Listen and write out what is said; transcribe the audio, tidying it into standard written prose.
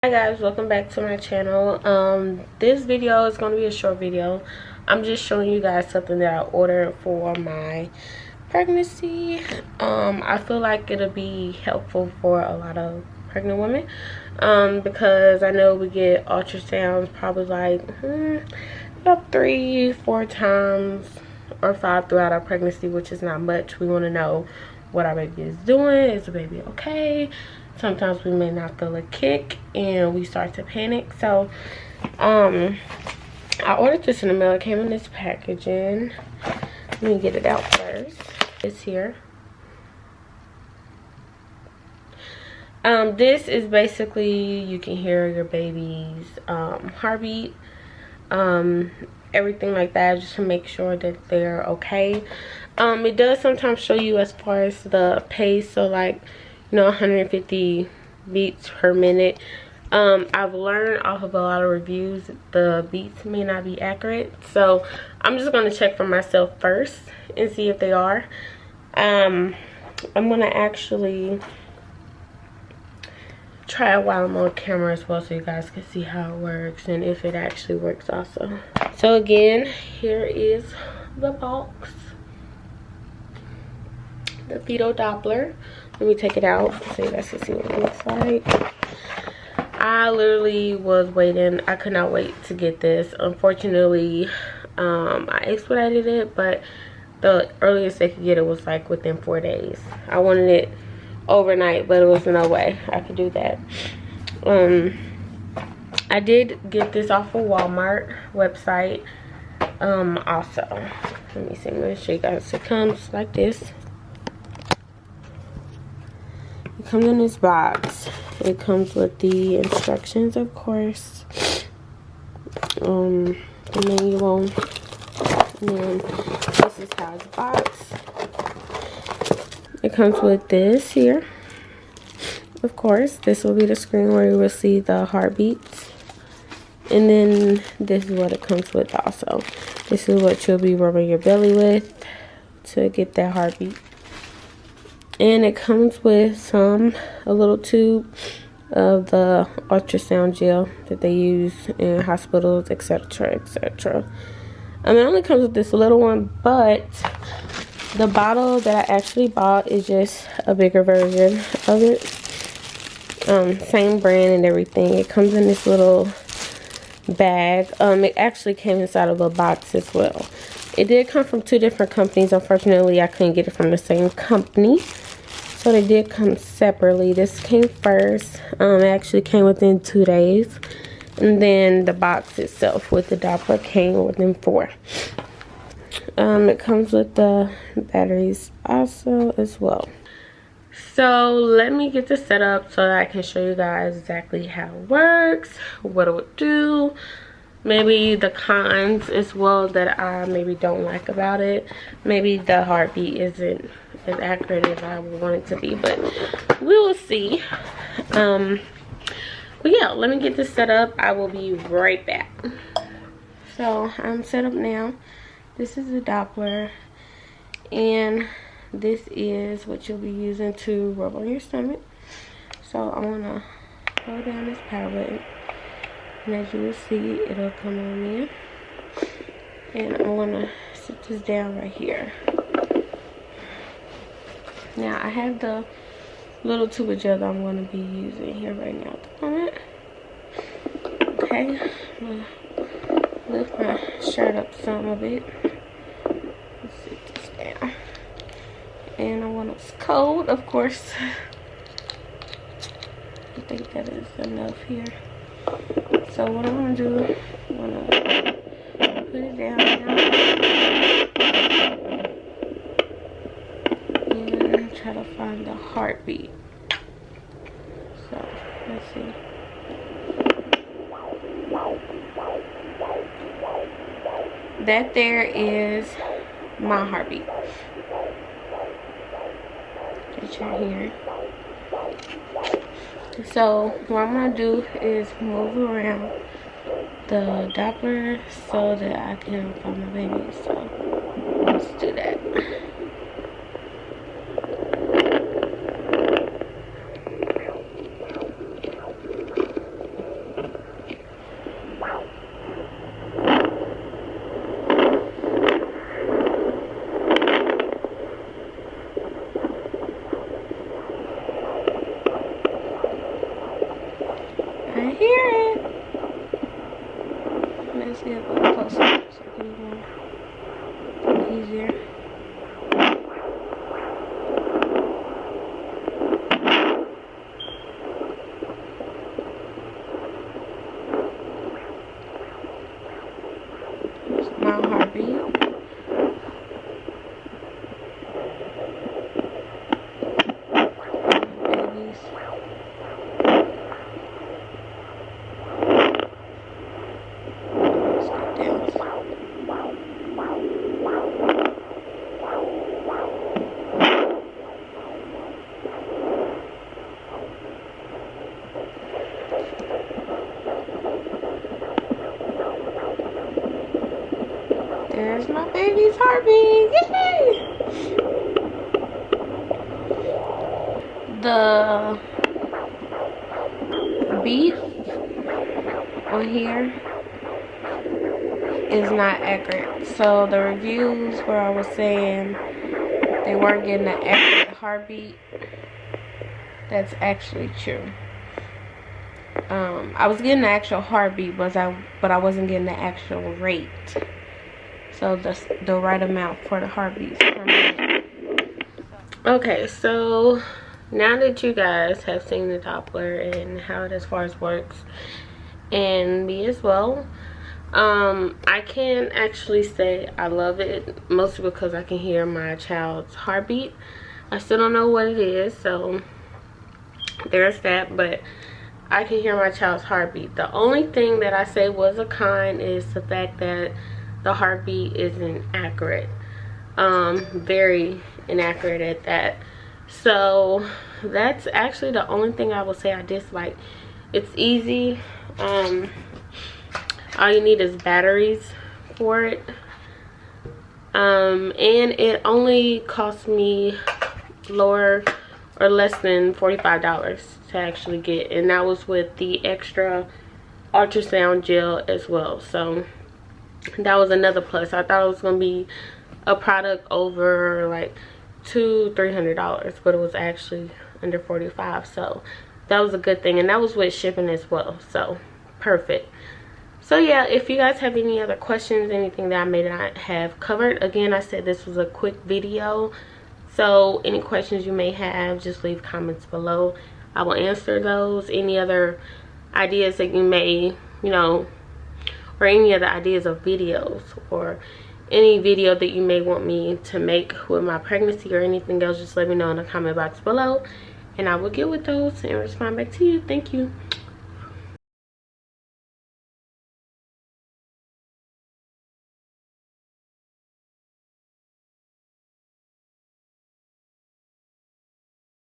Hi guys, welcome back to my channel. This video is going to be a short video. I'm just showing you guys something that I ordered for my pregnancy. I feel like it'll be helpful for a lot of pregnant women, because I know we get ultrasounds probably like about 3-4 times or 5 throughout our pregnancy, which is not much. We want to know what our baby is doing. Is the baby okay? Sometimes we may not feel a kick and we start to panic. So I ordered this in the mail. It came in this packaging. Let me get it out first. It's here. This is basically, you can hear your baby's heartbeat, everything like that, just to make sure that they're okay. It does sometimes show you as far as the pace, so like, 150 beats per minute. I've learned off of a lot of reviews the beats may not be accurate, so I'm just going to check for myself first and see if they are. I'm going to actually try it while I'm on camera as well, so you guys can see how it works and if it actually works also. So again, here is the box, the Fetal Doppler. Let me take it out so you guys can see what it looks like. I literally was waiting. I could not wait to get this. Unfortunately, I expedited it, but the earliest they could get it was like within 4 days. I wanted it overnight, but it was no way I could do that. I did get this off of Walmart website. Also, let me see. I'm going to show you guys. It comes like this. It comes in this box. It comes with the instructions, of course, the manual, and then this is how it's boxed. It comes with this here. Of course, this will be the screen where you will see the heartbeats, and then this is what it comes with also. This is what you'll be rubbing your belly with to get that heartbeat. And it comes with a little tube of the ultrasound gel that they use in hospitals, etc., etc. It only comes with this little one, but the bottle that I actually bought is just a bigger version of it. Same brand and everything. It comes in this little bag. It actually came inside of a box as well. It did come from 2 different companies. Unfortunately, I couldn't get it from the same company, so they did come separately. This came first. It actually came within 2 days, and then the box itself with the Doppler came within 4. It comes with the batteries also as well. So let me get this set up so that I can show you guys exactly how it works, what it would do, maybe the cons as well that I maybe don't like about it. Maybe the heartbeat isn't as accurate as I would want it to be, but we will see. But yeah, let me get this set up. I will be right back. So I'm set up now. This is the Doppler, and this is what you'll be using to rub on your stomach. So I'm gonna hold down this power button, and as you will see, it'll come on in. And I'm gonna sit this down right here. Now I have the little tube of gel that I'm gonna be using here right now at the moment. Okay, I'm gonna lift my shirt up some a bit. Let's sit this down. And I want it's cold, of course. I think that is enough here. So what I'm gonna do, I'm gonna put it down now and try to find the heartbeat. So let's see. That there is my heartbeat. That you're hearing. So what I'm gonna do is move around the Doppler so that I can find my baby. So let's do that. hear it. Let's get a little closer so it can be more easier. My heartbeat. Babies. Let's get down. There's my baby's heartbeat. Yay! The beat on here is not accurate. So the reviews where I was saying they weren't getting an accurate heartbeat, that's actually true. I was getting the actual heartbeat, but I wasn't getting the actual rate. So the right amount for the heartbeats per minute. Okay, so now that you guys have seen the Doppler and how it as far as works, and me as well, I can actually say I love it, mostly because I can hear my child's heartbeat. I still don't know what it is, so there's that, but I can hear my child's heartbeat. The only thing that I say was a con is the fact that the heartbeat isn't accurate. Very inaccurate at that. So that's actually the only thing I would say I dislike. It's easy. All you need is batteries for it. And it only cost me lower or less than $45 to actually get, and that was with the extra ultrasound gel as well. So that was another plus. I thought it was gonna be a product over like $200–300, but it was actually under $45. So that was a good thing, and that was with shipping as well. So perfect. So yeah, if you guys have any other questions, anything that I may not have covered, again, I said this was a quick video. So any questions you may have, just leave comments below. I will answer those. Any other ideas that you may, or any other ideas of videos, or any video that you may want me to make with my pregnancy or anything else, just let me know in the comment box below, and I will get with those and respond back to you. Thank you.